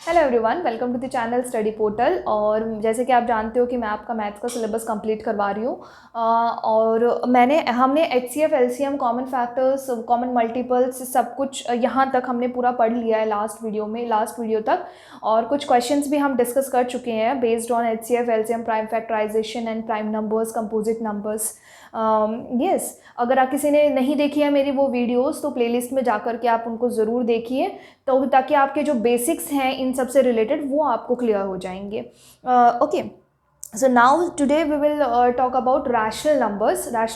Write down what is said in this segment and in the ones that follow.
Hello everyone, welcome to the channel study portal. और जैसे कि आप जानते हो कि मैं आपका मैथ्स का सिलेबस कंप्लीट करवा रही हूँ और हमने HCF, LCM, common factors, common multiples सब कुछ यहाँ तक हमने पूरा पढ़ लिया है लास्ट वीडियो तक। और कुछ क्वेश्चंस भी हम डिस्कस कर चुके हैं based on HCF, LCM, prime factorization and prime numbers, composite numbers. Yes, अगर आप किसी ने नहीं देखी है मेरी वो वीडियोस तो प्लेलिस्ट में जाकर के आप उनको ज़रूर देखिए, तो ताकि आपके जो बेसिक्स हैं इन सब से रिलेटेड वो आपको क्लियर हो जाएंगे। Okay, so now today we will talk about rational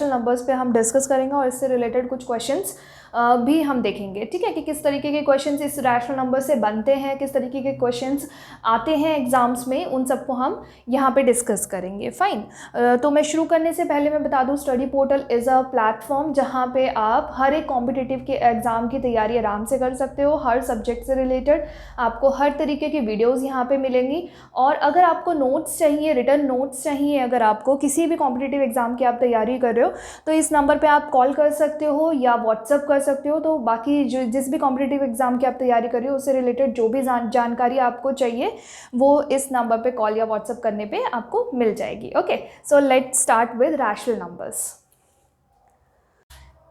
numbers पे हम डिस्कस करेंगे और इससे रिलेटेड कुछ क्वेश्चंस भी हम देखेंगे। ठीक है, कि किस तरीके के क्वेश्चंस इस रैशनल नंबर से बनते हैं, किस तरीके के क्वेश्चंस आते हैं एग्जाम्स में, उन सबको हम यहाँ पे डिस्कस करेंगे। फाइन, तो मैं शुरू करने से पहले मैं बता दूँ, study portal is a platform जहाँ पे आप हर एक कॉम्पिटिटिव के एग्ज़ाम की तैयारी आराम से कर सकते हो। हर सब्जेक्ट से रिलेटेड आपको हर तरीके की वीडियोज़ यहाँ पर मिलेंगी। और अगर आपको नोट्स चाहिए, रिटर्न नोट्स चाहिए, अगर आपको किसी भी कॉम्पिटिटिव एग्ज़ाम की आप तैयारी कर रहे हो तो इस नंबर पर आप कॉल कर सकते हो या व्हाट्सअप कर सकते हो। तो बाकी जो जिस भी कॉम्पिटिटिव एग्जाम की आप तैयारी कर रहे हो उससे रिलेटेड जो भी जानकारी आपको चाहिए वो इस नंबर पे कॉल या व्हाट्सअप करने पे आपको मिल जाएगी। Okay, so let's start with rational numbers.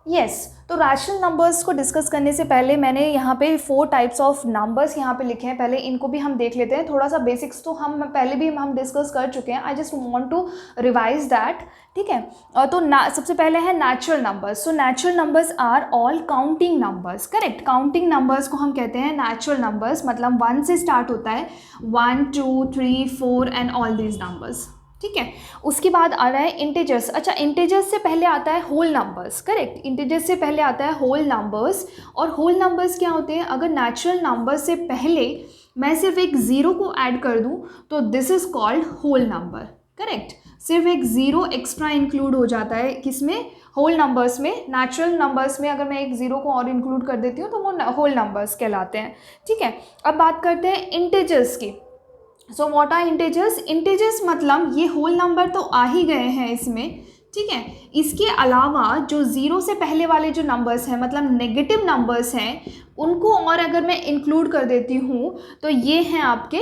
Yes, तो रैशनल नंबर्स को डिस्कस करने से पहले मैंने यहाँ पे 4 टाइप्स ऑफ नंबर्स यहाँ पे लिखे हैं। पहले इनको भी हम देख लेते हैं। थोड़ा सा बेसिक्स तो हम पहले भी हम डिस्कस कर चुके हैं। I just want to revise that. ठीक है, तो सबसे पहले है natural numbers. So natural numbers are all counting numbers. Correct, counting numbers को हम कहते हैं नेचुरल नंबर्स। मतलब 1 से स्टार्ट होता है, 1 2 3 4 एंड ऑल दीज नंबर्स। ठीक है, उसके बाद आ रहा है इंटीजर्स। अच्छा, इंटीजर्स से पहले आता है होल नंबर्स। करेक्ट, इंटीजर्स से पहले आता है होल नंबर्स। और होल नंबर्स क्या होते हैं? अगर नेचुरल नंबर से पहले मैं सिर्फ एक ज़ीरो को ऐड कर दूं तो this is called whole number. Correct, सिर्फ एक ज़ीरो एक्स्ट्रा इंक्लूड हो जाता है किसमें? होल नंबर्स में। नेचुरल नंबर्स में अगर मैं एक ज़ीरो को और इंक्लूड कर देती हूँ तो वो होल नंबर्स कहलाते हैं। ठीक है, अब बात करते हैं इंटीजर्स की। So what are integers? Integers मतलब ये होल नंबर तो आ ही गए हैं इसमें। ठीक है, इसके अलावा जो ज़ीरो से पहले वाले जो नंबर्स हैं, मतलब नेगेटिव नंबर्स हैं, उनको और अगर मैं इंक्लूड कर देती हूँ तो ये हैं आपके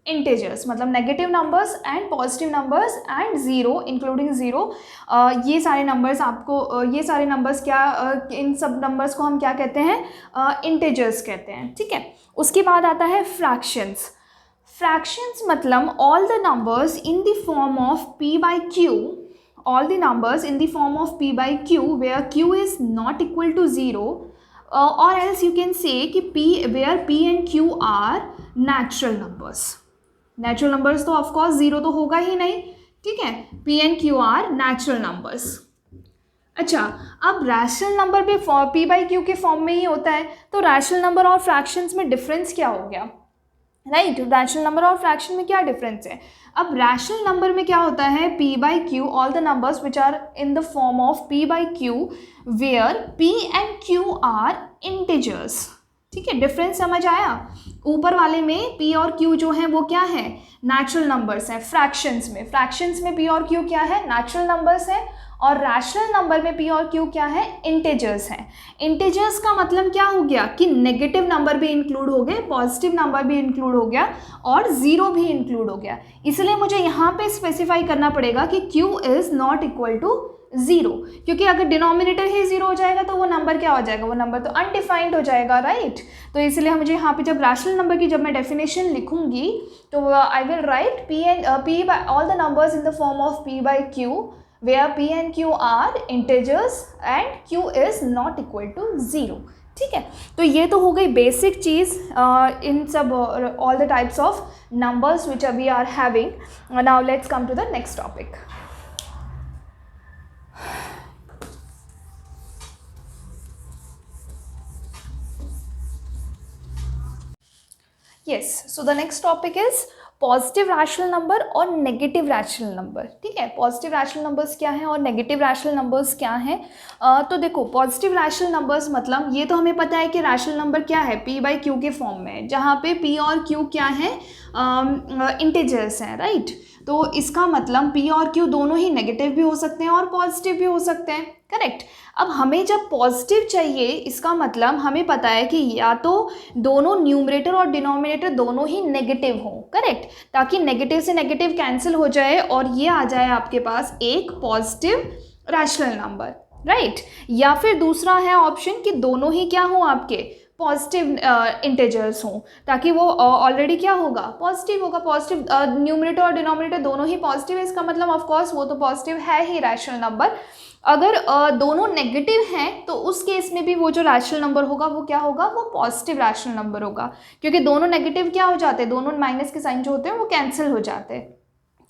इंटीजर्स। मतलब negative numbers and positive numbers and zero including zero. ये सारे नंबर्स आपको ये सारे नंबर्स क्या इन सब नंबर्स को हम क्या कहते हैं? इंटीजर्स कहते हैं। ठीक है, उसके बाद आता है फ्रैक्शंस। Fractions मतलब all the numbers in the form of p by q, all the numbers in the form of p by q where q is not equal to 0, or else you can say कि p where p and q are natural numbers. Natural numbers तो of course 0 तो होगा ही नहीं। ठीक है, p and q are natural numbers. अच्छा, अब rational number भी p by q के फॉर्म में ही होता है, तो रैशनल नंबर और फ्रैक्शंस में डिफरेंस क्या हो गया? राइट, रैशनल नंबर और फ्रैक्शन में क्या डिफरेंस है? अब रैशनल नंबर में क्या होता है? p by q, all the numbers which are in the form of p by q where p and q are integers. ठीक है, डिफरेंस समझ आया? ऊपर वाले में p और q जो है वो क्या है? नेचुरल नंबर्स हैं। फ्रैक्शंस में p और q क्या है? नेचुरल नंबर्स हैं। और रैशनल नंबर में p और q क्या है? इंटीजर्स हैं। इंटीजर्स का मतलब क्या हो गया कि नेगेटिव नंबर भी इंक्लूड हो गए, पॉजिटिव नंबर भी इंक्लूड हो गया और ज़ीरो भी इंक्लूड हो गया। इसलिए मुझे यहाँ पे स्पेसिफाई करना पड़ेगा कि q is not equal to 0, क्योंकि अगर डिनोमिनेटर ही 0 हो जाएगा तो वो नंबर क्या हो जाएगा? वो नंबर तो अनडिफाइंड हो जाएगा। राइट, तो इसलिए मुझे यहाँ पे जब रैशनल नंबर की जब मैं डेफिनेशन लिखूंगी तो I will write p by all the numbers in the form of p by q where p and q are integers and q is not equal to 0. ठीक है, तो ये तो हो गई बेसिक चीज़ इन सब all the types of numbers which we are having. Now let's come to the next topic. Yes, so the next topic is positive rational number और नेगेटिव रैशनल नंबर. ठीक है, पॉजिटिव रैशनल नंबर्स क्या हैं और negative rational numbers क्या हैं? तो देखो, पॉजिटिव रैशनल नंबर्स मतलब ये तो हमें पता है कि रैशनल नंबर क्या है? p by q के फॉर्म में, जहाँ पे p और q क्या है? इंटीजर्स हैं. राइट, तो इसका मतलब p और q दोनों ही नेगेटिव भी हो सकते हैं और पॉजिटिव भी हो सकते हैं. करेक्ट। अब हमें जब पॉजिटिव चाहिए, इसका मतलब हमें पता है कि या तो दोनों न्यूमरेटर और डिनोमिनेटर दोनों ही नेगेटिव हों, करेक्ट, ताकि नेगेटिव से नेगेटिव कैंसिल हो जाए और ये आ जाए आपके पास एक पॉजिटिव रैशनल नंबर, राइट। या फिर दूसरा है ऑप्शन कि दोनों ही क्या हों, आपके पॉजिटिव इंटेजर्स हों, ताकि वो ऑलरेडी क्या होगा, पॉजिटिव होगा। पॉजिटिव न्यूमरेटर और डिनोमिनेटर दोनों ही पॉजिटिव है, इसका मतलब ऑफ कोर्स वो तो पॉजिटिव है ही रैशनल नंबर। अगर दोनों नेगेटिव हैं तो उस केस में भी वो जो रैशनल नंबर होगा वो क्या होगा, वो पॉजिटिव रैशनल नंबर होगा, क्योंकि दोनों नेगेटिव क्या हो जाते हैं, दोनों माइनस के साइन जो होते हैं वो कैंसिल हो जाते हैं,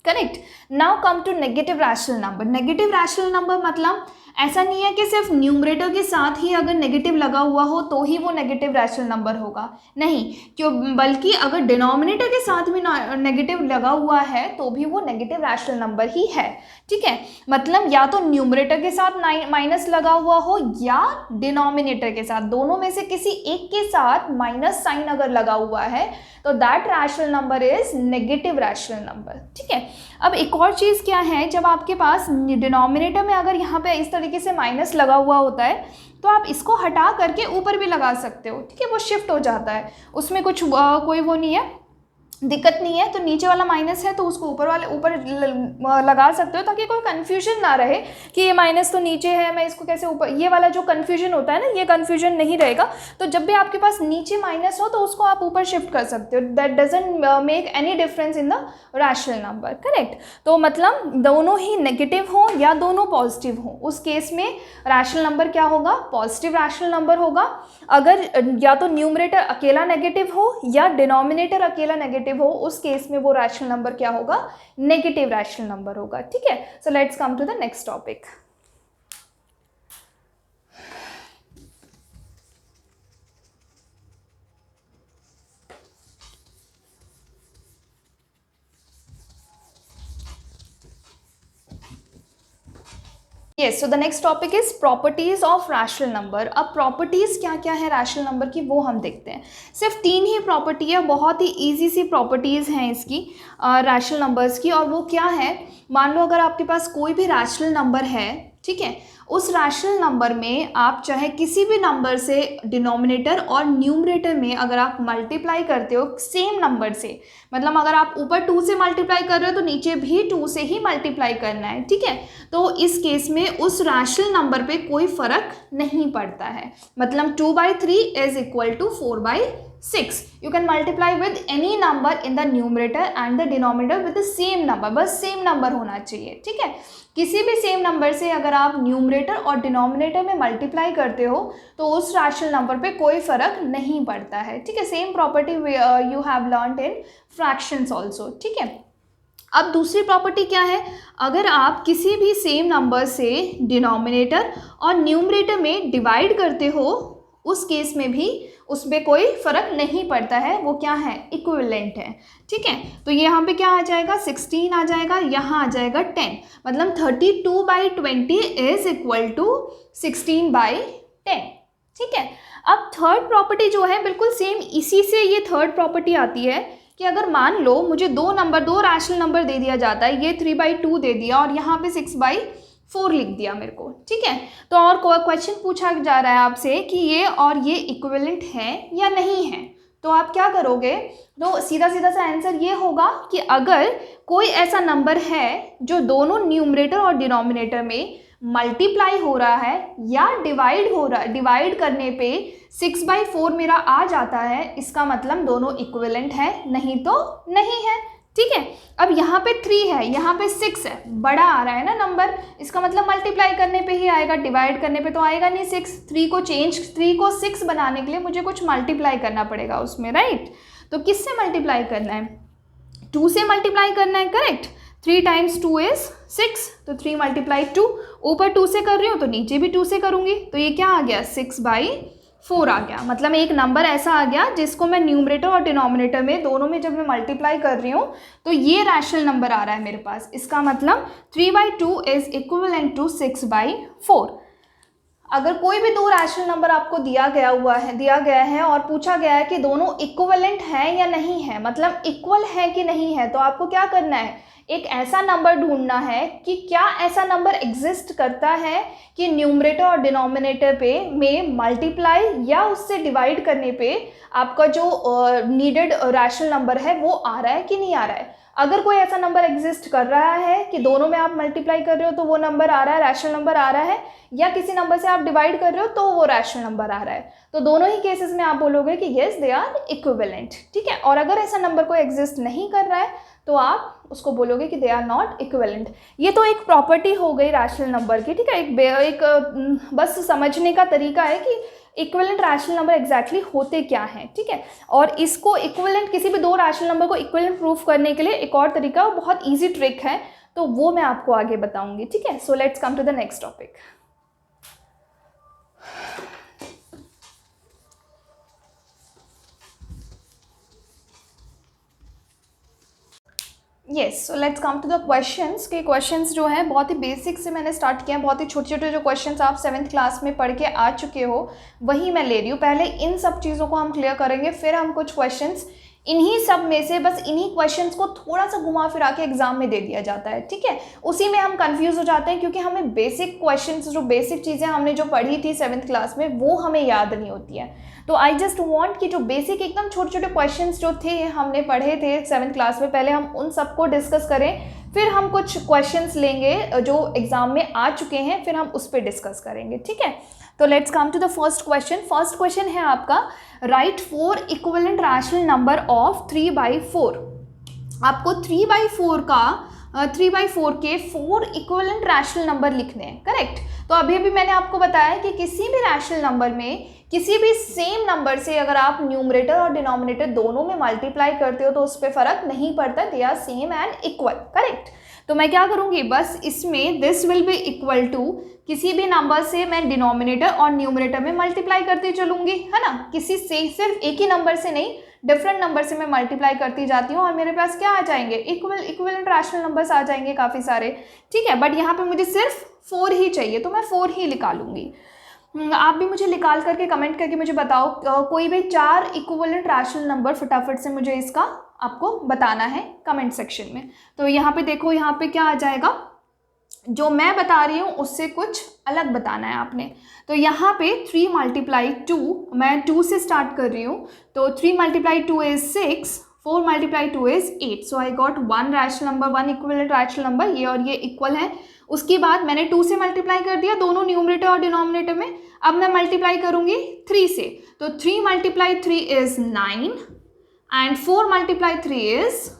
correct. Now come to negative rational number. Negative rational number मतलब ऐसा नहीं है कि सिर्फ न्यूमरेटर के साथ ही अगर नेगेटिव लगा हुआ हो तो ही वो नेगेटिव रैशनल नंबर होगा, नहीं, क्यों, बल्कि अगर डिनोमिनेटर के साथ भी नेगेटिव लगा हुआ है तो भी वो नेगेटिव रैशनल नंबर ही है, ठीक है। मतलब या तो न्यूमरेटर के साथ माइनस लगा हुआ हो या डिनोमिनेटर के साथ, दोनों में से किसी एक के साथ माइनस साइन अगर लगा हुआ है तो that rational number is negative rational number, ठीक है। अब एक और चीज़ क्या है, जब आपके पास डिनोमिनेटर में अगर यहाँ पे इस तरीके से माइनस लगा हुआ होता है तो आप इसको हटा करके ऊपर भी लगा सकते हो, ठीक है, वो शिफ्ट हो जाता है, उसमें कुछ कोई वो नहीं है, दिक्कत नहीं है। तो नीचे वाला माइनस है तो उसको ऊपर लगा सकते हो, ताकि कोई कन्फ्यूजन ना रहे कि ये माइनस तो नीचे है, मैं इसको कैसे ऊपर, ये वाला जो कन्फ्यूजन होता है ना, ये कन्फ्यूजन नहीं रहेगा। तो जब भी आपके पास नीचे माइनस हो तो उसको आप ऊपर शिफ्ट कर सकते हो, that doesn't make any difference in the rational number, correct. तो मतलब दोनों ही नेगेटिव हो या दोनों पॉजिटिव हो, उस केस में रैशनल नंबर क्या होगा, पॉजिटिव रैशनल नंबर होगा। अगर या तो न्यूमरेटर अकेला नेगेटिव हो या डिनोमिनेटर अकेला नेगेटिव हो, उस केस में वो रैशनल नंबर क्या होगा, नेगेटिव रैशनल नंबर होगा, ठीक है। So let's come to the next topic. Yes, so the next topic is properties of rational number। अब प्रॉपर्टीज़ क्या क्या है रैशनल नंबर की वो हम देखते हैं। सिर्फ 3 ही प्रॉपर्टी है, बहुत ही इजी सी प्रॉपर्टीज़ हैं इसकी रैशनल नंबर्स की। और वो क्या है, मान लो अगर आपके पास कोई भी रैशनल नंबर है, ठीक है, उस रैशनल नंबर में आप चाहे किसी भी नंबर से डिनोमिनेटर और न्यूमरेटर में अगर आप मल्टीप्लाई करते हो सेम नंबर से, मतलब अगर आप ऊपर 2 से मल्टीप्लाई कर रहे हो तो नीचे भी 2 से ही मल्टीप्लाई करना है, ठीक है। तो इस केस में उस रैशनल नंबर पे कोई फर्क नहीं पड़ता है। मतलब 2/3 is equal to 4/6। You can multiply with any number in the numerator and the denominator with the same number, बस सेम नंबर होना चाहिए, ठीक है। किसी भी सेम नंबर से अगर आप न्यूमरेटर और डिनोमिनेटर में मल्टीप्लाई करते हो तो उस रैशनल नंबर पे कोई फर्क नहीं पड़ता है, ठीक है। Same property you have learned in fractions also, ठीक है। अब दूसरी प्रॉपर्टी क्या है, अगर आप किसी भी सेम नंबर से डिनोमिनेटर और न्यूमरेटर में डिवाइड करते हो, उस केस में भी उसमें कोई फर्क नहीं पड़ता है, वो क्या है, इक्विवेलेंट है, ठीक है। तो ये यहाँ पे क्या आ जाएगा, 16 आ जाएगा, यहाँ आ जाएगा 10, मतलब 32/20 इज इक्वल टू 16/10, ठीक है। अब थर्ड प्रॉपर्टी जो है बिल्कुल सेम इसी से ये थर्ड प्रॉपर्टी आती है कि अगर मान लो मुझे दो रैशनल नंबर दे दिया जाता है, ये 3/2 दे दिया और यहाँ पे 6/4 लिख दिया मेरे को, ठीक है। तो और क्वेश्चन पूछा जा रहा है आपसे कि ये और ये इक्विवेलेंट है या नहीं है, तो आप क्या करोगे, तो सीधा सा आंसर ये होगा कि अगर कोई ऐसा नंबर है जो दोनों न्यूमरेटर और डिनोमिनेटर में मल्टीप्लाई हो रहा है या डिवाइड करने पे 6/4 मेरा आ जाता है, इसका मतलब दोनों इक्विवेलेंट है, नहीं तो नहीं है, ठीक है। अब यहाँ पे 3 है, यहाँ पे 6 है, बड़ा आ रहा है ना नंबर, इसका मतलब मल्टीप्लाई करने पे ही आएगा, डिवाइड करने पे तो आएगा नहीं 6। 3 को 6 बनाने के लिए मुझे कुछ मल्टीप्लाई करना पड़ेगा उसमें, राइट। तो किससे मल्टीप्लाई करना है, 2 से मल्टीप्लाई करना है, करेक्ट। 3 times 2 is 6, तो 3 × 2, ऊपर 2 से कर रही हूँ तो नीचे भी 2 से करूँगी, तो ये क्या आ गया, 6/4 आ गया। मतलब एक नंबर ऐसा आ गया जिसको मैं न्यूमरेटर और डिनोमिनेटर में दोनों में जब मैं मल्टीप्लाई कर रही हूँ तो ये रैशनल नंबर आ रहा है मेरे पास, इसका मतलब 3/2 इज इक्विवेलेंट टू 6/4। अगर कोई भी दो रैशनल नंबर आपको दिया गया है और पूछा गया है कि दोनों इक्विवेलेंट हैं या नहीं है, मतलब इक्वल है कि नहीं है, तो आपको क्या करना है, एक ऐसा नंबर ढूंढना है कि क्या ऐसा नंबर एग्जिस्ट करता है कि न्यूमरेटर और डिनोमिनेटर पे में मल्टीप्लाई या उससे डिवाइड करने पे आपका जो नीडेड रैशनल नंबर है वो आ रहा है कि नहीं आ रहा है। अगर कोई ऐसा नंबर एग्जिस्ट कर रहा है कि दोनों में आप मल्टीप्लाई कर रहे हो तो वो नंबर आ रहा है, रैशनल नंबर आ रहा है, या किसी नंबर से आप डिवाइड कर रहे हो तो वो रैशनल नंबर आ रहा है, तो दोनों ही केसेस में आप बोलोगे कि येस दे आर इक्विवेलेंट, ठीक है। और अगर ऐसा नंबर कोई एग्जिस्ट नहीं कर रहा है तो आप उसको बोलोगे कि दे आर नॉट इक्विवेलेंट। ये तो एक प्रॉपर्टी हो गई रैशनल नंबर की, ठीक है। एक बस समझने का तरीका है कि इक्विवेलेंट रैशनल नंबर एग्जैक्टली होते क्या हैं, ठीक है। और इसको इक्विवेलेंट, किसी भी दो रैशनल नंबर को इक्विवेलेंट प्रूफ करने के लिए एक और तरीका, वो बहुत ईजी ट्रिक है, तो वो मैं आपको आगे बताऊंगी, ठीक है। So let's come to the next topic. Yes, so let's come to the questions. के क्वेश्चंस जो हैं बहुत ही बेसिक से मैंने स्टार्ट किया हैं, बहुत ही छोटे छोटे जो क्वेश्चंस आप 7th क्लास में पढ़ के आ चुके हो वही मैं ले रही हूँ। पहले इन सब चीज़ों को हम क्लियर करेंगे, फिर हम कुछ क्वेश्चंस इन्हीं सब में से, बस इन्हीं क्वेश्चंस को थोड़ा सा घुमा फिरा के एग्जाम में दे दिया जाता है, ठीक है। उसी में हम कंफ्यूज हो जाते हैं क्योंकि हमें बेसिक क्वेश्चंस, जो बेसिक चीज़ें हमने जो पढ़ी थी 7th क्लास में वो हमें याद नहीं होती है। तो आई जस्ट वांट कि जो बेसिक एकदम छोटे छोटे क्वेश्चंस जो थे हमने पढ़े थे 7th क्लास में, पहले हम उन सबको डिस्कस करें, फिर हम कुछ क्वेश्चंस लेंगे जो एग्जाम में आ चुके हैं, फिर हम उस पर डिस्कस करेंगे, ठीक है। तो let's come to the first question. First question है आपका, write 4 equivalent rational number of 3/4। आपको 3/4 के 4 इक्विवेलेंट रैशनल नंबर लिखने हैं, करेक्ट। तो अभी मैंने आपको बताया कि किसी भी रैशनल नंबर में किसी भी सेम नंबर से अगर आप न्यूमरेटर और डिनोमिनेटर दोनों में मल्टीप्लाई करते हो तो उस पर फर्क नहीं पड़ता, they are same and equal, correct. तो मैं क्या करूँगी, बस इसमें this will be equal to, किसी भी नंबर से मैं डिनोमिनेटर और न्यूमरेटर में मल्टीप्लाई करती चलूँगी, है ना। किसी से, सिर्फ एक ही नंबर से नहीं, डिफरेंट नंबर से मैं मल्टीप्लाई करती जाती हूँ और मेरे पास क्या आ जाएंगे, इक्विवेलेंट रैशनल नंबर्स आ जाएंगे काफ़ी सारे, ठीक है। बट यहाँ पे मुझे सिर्फ 4 ही चाहिए तो मैं 4 ही निकालूंगी। आप भी मुझे निकाल करके कमेंट करके मुझे बताओ कोई भी 4 इक्विवेलेंट रैशनल नंबर, फटाफट से मुझे इसका आपको बताना है कमेंट सेक्शन में। तो यहाँ पे देखो, यहाँ पे क्या आ जाएगा, जो मैं बता रही हूँ उससे कुछ अलग बताना है आपने। तो यहाँ पे 3 × 2, मैं 2 से स्टार्ट कर रही हूँ, तो 3 × 2 is 6, 4 × 2 is 8। So I got 1 rational number, 1 equivalent rational number, ये और ये इक्वल है। उसके बाद मैंने 2 से मल्टीप्लाई कर दिया दोनों न्यूमरेटर और डिनोमिनेटर में, अब मैं मल्टीप्लाई करूँगी 3 से, तो 3 × 3 इज 9 एंड 4 × 3 इज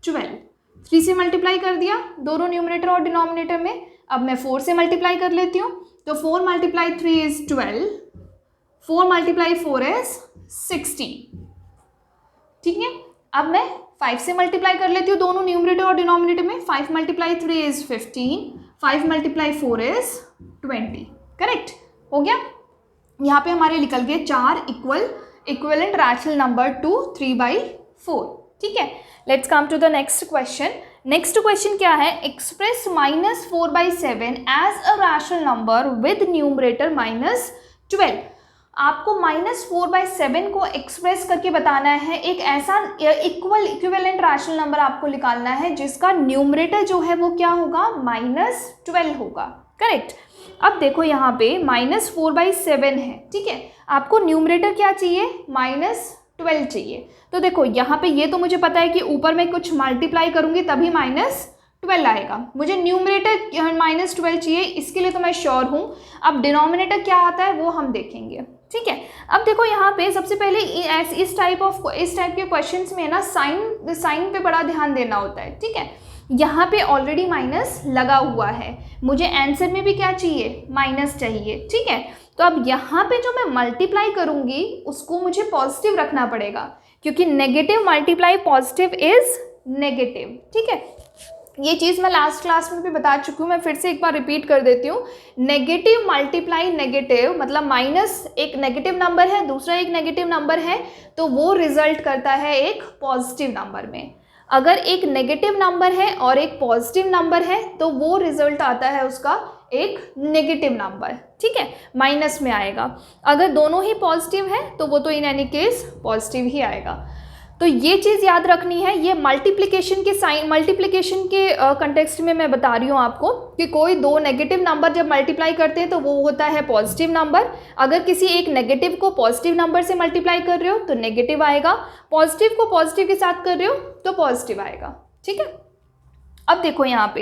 12। 3 से मल्टीप्लाई कर दिया दोनों न्यूमरेटर और डिनोमिनेटर में, अब मैं 4 से मल्टीप्लाई कर लेती हूँ, तो 4 × 3 इज 12, 4 × 4 इज 16, ठीक है। अब मैं 5 से मल्टीप्लाई कर लेती हूँ दोनों न्यूमरेटर और डिनोमिनेटर में, 5 × 3 इज 15, 5 × 4 इज 20, करेक्ट हो गया। यहाँ पे हमारे निकल गए 4 इक्विवेलेंट रैशनल नंबर टू 3/4, ठीक है। Let's come to the next question. Next question क्या है, express -4/7 as a rational number with numerator -12। आपको -4/7 को एक्सप्रेस करके बताना है, एक ऐसा इक्विवेलेंट रैशनल नंबर आपको निकालना है जिसका न्यूमरेटर जो है वो क्या होगा, -12 होगा, करेक्ट। अब देखो यहाँ पे -4/7 है, ठीक है। आपको न्यूमरेटर क्या चाहिए, -12 चाहिए। तो देखो यहाँ पे ये तो मुझे पता है कि ऊपर मैं कुछ मल्टीप्लाई करूँगी तभी -12 आएगा, मुझे न्यूमरेटर -12 चाहिए, इसके लिए तो मैं श्योर हूँ। अब डिनोमिनेटर क्या आता है वो हम देखेंगे, ठीक है। अब देखो यहाँ पे सबसे पहले इस टाइप के क्वेश्चंस में ना साइन पे बड़ा ध्यान देना होता है, ठीक है। यहाँ पे ऑलरेडी माइनस लगा हुआ है, मुझे आंसर में भी क्या चाहिए, माइनस चाहिए, ठीक है। तो अब यहाँ पे जो मैं मल्टीप्लाई करूँगी उसको मुझे पॉजिटिव रखना पड़ेगा, क्योंकि negative multiply positive is negative, ठीक है। ये चीज़ मैं लास्ट क्लास में भी बता चुकी हूँ, मैं फिर से एक बार रिपीट कर देती हूँ। नेगेटिव मल्टीप्लाई नेगेटिव, मतलब माइनस एक नेगेटिव नंबर है, दूसरा एक नेगेटिव नंबर है, तो वो रिजल्ट करता है एक पॉजिटिव नंबर में। अगर एक नेगेटिव नंबर है और एक पॉजिटिव नंबर है तो वो रिजल्ट आता है उसका एक नेगेटिव नंबर, ठीक है, माइनस में आएगा। अगर दोनों ही पॉजिटिव है तो वो तो इन एनी केस पॉजिटिव ही आएगा। तो ये चीज़ याद रखनी है। ये मल्टीप्लिकेशन के साइन, मल्टीप्लिकेशन के कंटेक्स्ट में मैं बता रही हूँ आपको कि कोई दो नेगेटिव नंबर जब मल्टीप्लाई करते हैं तो वो होता है पॉजिटिव नंबर। अगर किसी एक नेगेटिव को पॉजिटिव नंबर से मल्टीप्लाई कर रहे हो तो नेगेटिव आएगा, पॉजिटिव को पॉजिटिव के साथ कर रहे हो तो पॉजिटिव आएगा, ठीक है। अब देखो यहाँ पे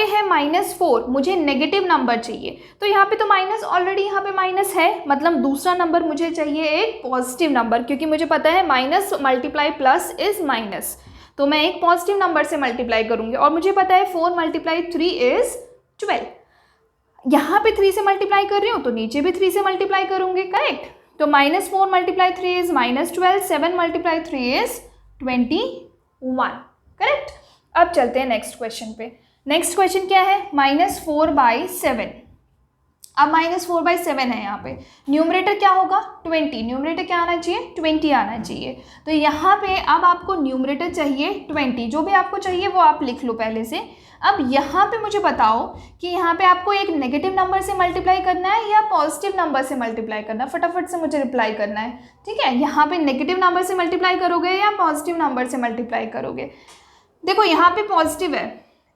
है -4, मुझे नेगेटिव नंबर चाहिए, तो यहाँ पे तो माइनस, ऑलरेडी यहाँ पे माइनस है, मतलब दूसरा नंबर मुझे चाहिए एक पॉजिटिव नंबर, क्योंकि मुझे पता है minus multiply plus is minus, तो मैं एक पॉजिटिव नंबर से मल्टीप्लाई करूँगी। और मुझे पता है 4 × 3 इज 12, यहाँ पे 3 से मल्टीप्लाई कर रही हूँ तो नीचे भी 3 से मल्टीप्लाई करूँगी, करेक्ट। तो -4 × 3 इज -12, 7 × 3 इज 21, करेक्ट। अब चलते हैं नेक्स्ट क्वेश्चन पे। नेक्स्ट क्वेश्चन क्या है, -4/7। अब -4/7 है, यहाँ पे न्यूमरेटर क्या होगा 20, न्यूमरेटर क्या आना चाहिए 20 आना चाहिए। तो यहाँ पे अब आपको न्यूमरेटर चाहिए 20, जो भी आपको चाहिए वो आप लिख लो पहले से। अब यहाँ पे मुझे बताओ कि यहाँ पे आपको एक नेगेटिव नंबर से मल्टीप्लाई करना है या पॉजिटिव नंबर से मल्टीप्लाई करना है, फटाफट से मुझे रिप्लाई करना है, ठीक है। यहाँ पे नेगेटिव नंबर से मल्टीप्लाई करोगे या पॉजिटिव नंबर से मल्टीप्लाई करोगे। देखो यहाँ पे पॉजिटिव है,